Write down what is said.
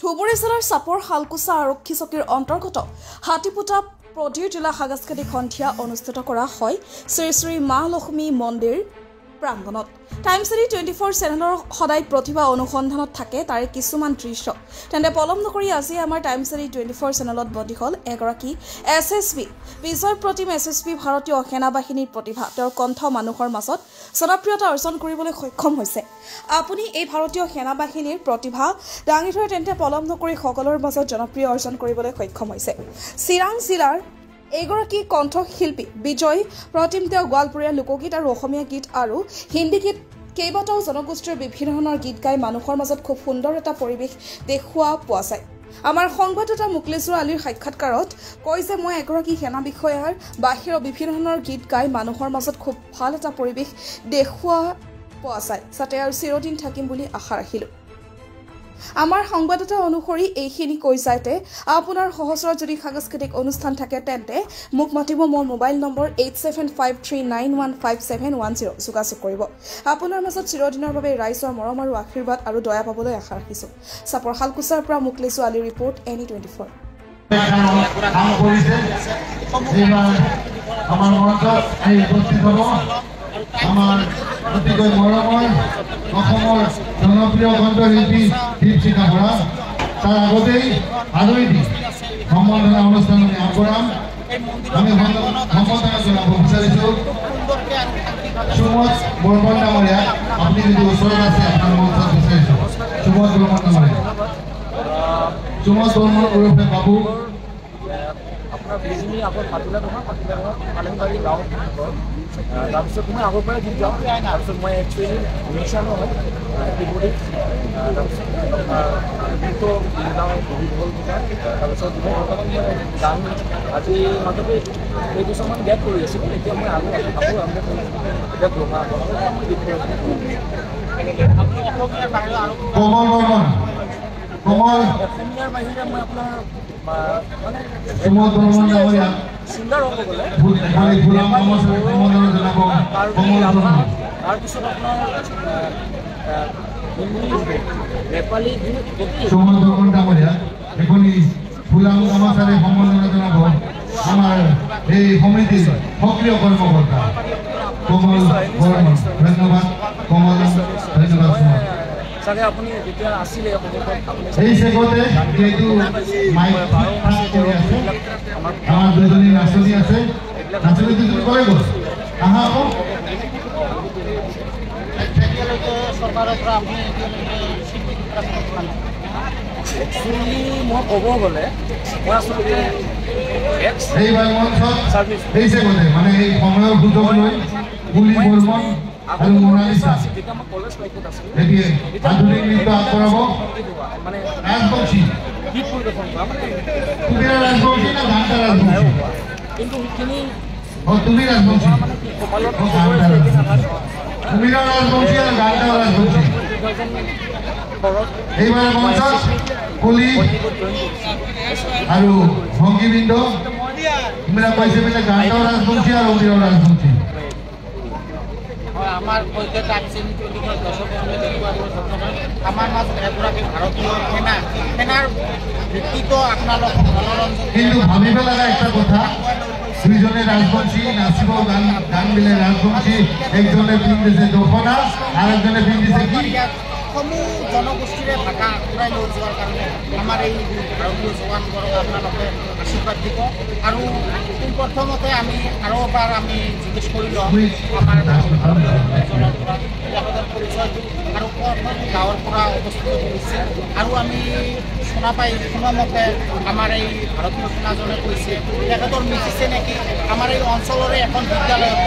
ধুবুৰী জিলাৰ চাপৰ হালকুচা আৰক্ষী চকীৰ অন্তৰ্গত হাতীপুটা প্ৰদীৰ জিলা সাংস্কৃতিক সন্ধিয়া অনুষ্ঠিত কৰা হয় শ্ৰী শ্ৰী মা লক্ষ্মী মন্দিৰ প্ৰাংগণত। টাইমছ 24 চেনেলৰ সদায় প্ৰতিভা অনুসন্ধানত থাকে তাৰে কিছুমান দৃশ্য তেন্তে পলম নকৰি আজি আমাৰ টাইমছ 24 চেনেলত বন্দী হ'ল এগৰাকী এছএছবি বিজয় প্ৰতিম এছএছবি ভাৰতীয় সেনা বাহিনীৰ প্ৰতিভা। তেওঁৰ কণ্ঠ মানুহৰ মাজত জনপ্ৰিয়তা অৰ্জন কৰিবলৈ সক্ষম হৈছে। আপুনি এই ভাৰতীয় সেনা বাহিনীৰ প্ৰতিভা দাঙি ধৰে তেন্তে পলম নকৰি সকলৰ মাজত জনপ্ৰিয় অৰ্জন কৰিবলৈ সক্ষম হৈছে। চিৰাং জিলাৰ এগৰাকী কণ্ঠশিল্পী বিজয় প্ৰতিম তেওঁ গোৱালপৰীয়া লোকগীত আৰু অসমীয়া গীত আৰু হিন্দী গীত কেইবাটাও জনগোষ্ঠীৰ বিভিন্ন ধৰণৰ গীত গাই মানুহৰ মাজত খুব সুন্দৰ এটা পৰিৱেশ দেখুওৱা পোৱা যায়। আমাৰ সংবাদদাতা মুকলেশ্বৰ আলীৰ সাক্ষাৎকাৰত কয় যে মই এগৰাকী সেনা বিষয়াৰ বাহিৰৰ বিভিন্ন ধৰণৰ গীত গাই মানুহৰ মাজত খুব ভাল এটা পৰিৱেশ দেখুওৱা পোৱা যায় যাতে আৰু চিৰদিন থাকিম বুলি আশা ৰাখিলোঁ। আমাৰ সংবাদদাতা অনুসৰি এইখিনি কৈ যায়তে আপোনাৰ সহস্ৰ যদি সাংস্কৃতিক অনুষ্ঠান থাকে তেন্তে মোক মাতিব। মোৰ মোবাইল নম্বৰ 8753915710 যোগাযোগ কৰিব। আপোনাৰ মাজত চিৰদিনৰ বাবে ৰাইজৰ মৰম আৰু আশীৰ্বাদ আৰু দয়া পাবলৈ আশা ৰাখিছোঁ। চাপৰ হালকুচাৰ পৰা মুকলেশ্বৰ আলী ৰিপৰ্ট NE24। আমাৰ অতিকৈ মৰমৰ অসমৰ জনপ্ৰিয় কণ্ঠশিল্পী দীপশিখা বৰা তাৰ আগতেই আদৰি দি সম্বৰ্ধনা অনুষ্ঠান আগবঢ়াম। আমি সম্বৰ্ধনা জনাব বিচাৰিছোঁ সুমত বৰ্মন ডাঙৰীয়া। আপুনি যদি ওচৰত আছে আপোনাৰ মঞ্চত বিচাৰিছোঁ সুমত বৰ্মন ডাঙৰীয়া। সুমত বৰ্মন ওৰফে বাবু আপোনাৰ বিজনী আগত পাতিলা নহয় পালেংবাৰী গাঁৱত তাৰপিছত মই আগৰ পৰাই গীত গাওঁ। তাৰপিছত মই একচুৱেলি মিউজিচিয়ানো হয় কীবৰ্ডিষ্ট। তাৰপিছত গীতো গাওঁ বহুত হ'ল তাৰপিছত মই বৰ্তমান মই গান আজি মাজতে কেইবছৰমান গেপ কৰি আছিলোঁ। এতিয়া মই আকৌ আৰম্ভ কৰিছোঁ এতিয়া গ্ৰহা মই গীত কৰি আছোঁ। অসমীয়াৰ বাহিৰে মই আপোনাৰ মানে ছিংগাৰ হ'ব গ'লে তাৰপিছত আপোনাৰ নেপালী সম্বৰ্ধনা জনাব আমাৰ এই সমিতিৰ সক্ৰিয় কৰ্মকৰ্তা কমল বৰ্মন। ধন্যবাদ কমল, ধন্যবাদ। চাগে আপুনি যেতিয়া আছিলে এই চেগতে যিহেতু আমাৰ দুজনী নাচনী আছে, নাচনী দুজনী কলৈ গ'ল আহা আকৌ চৰকাৰৰ পৰা আপুনি একচুৱেলি মই ক'ব গ'লে মই আচলতে এইবাৰ মঞ্চত এই চেগতে মানে এই সময়ৰ সুযোগ লৈ বুলি বৰ্মন আৰু মোনালিসা যেতিয়া মই কলেজ লাইফত আছিলোঁ আধুনিক নৃত্য আগবঢ়াব মানে ৰাজবংশী গীত পৰিৱেশন কৰা মানে তুমি ৰাজবংশী না ঘান্টা ৰাজবংশী? কিন্তু সেইখিনি তুমি ৰাজবংশী মানে কি কপালত তুমি ৰাজবংশী আৰু ঘান্টা ৰাজবংশী। এইবাৰ মঞ্চত কলি আৰু ভংগীবৃন্দ তোমৰা পাইছে মিলে ঘান্টা ৰাজবংশী আৰু অমিৰ ৰাজবংশী। আমাৰ সৈতে টাইমছ 24 দৰ্শক আমাৰ মাজত এগৰাকী ভাৰতীয় সেনাৰ ব্যক্তিত্ব আপোনালোক মনোৰঞ্জন কিন্তু ভাবিব লগা একটা কথা দুইজনে ৰাজবংশী নাচিব গান বিলে ৰাজবংশী একজনে পিন্ধিছে দখনা আৰ একজনে পিন্ধিছে কি সমূহ জনগোষ্ঠীৰে ভাষা আঁতৰাই লৈ যোৱাৰ কাৰণে আমাৰ এই ভাৰতীয় জোৱানবোৰক আপোনালোকে আশীৰ্বাদ দিব। আৰু প্ৰথমতে আমি আৰু এবাৰ আমি জিজ্ঞেস কৰি লওঁ আমাৰ পৰিচয়টো আৰু গাঁৱৰ পৰা উপস্থিত হৈছে। আৰু আমি শুনা মতে আমাৰ এই ভাৰতীয় সেনাজনে কৈছে তেখেতৰ মিলিছে নেকি আমাৰ এই অঞ্চলৰে এখন বিদ্যালয়ত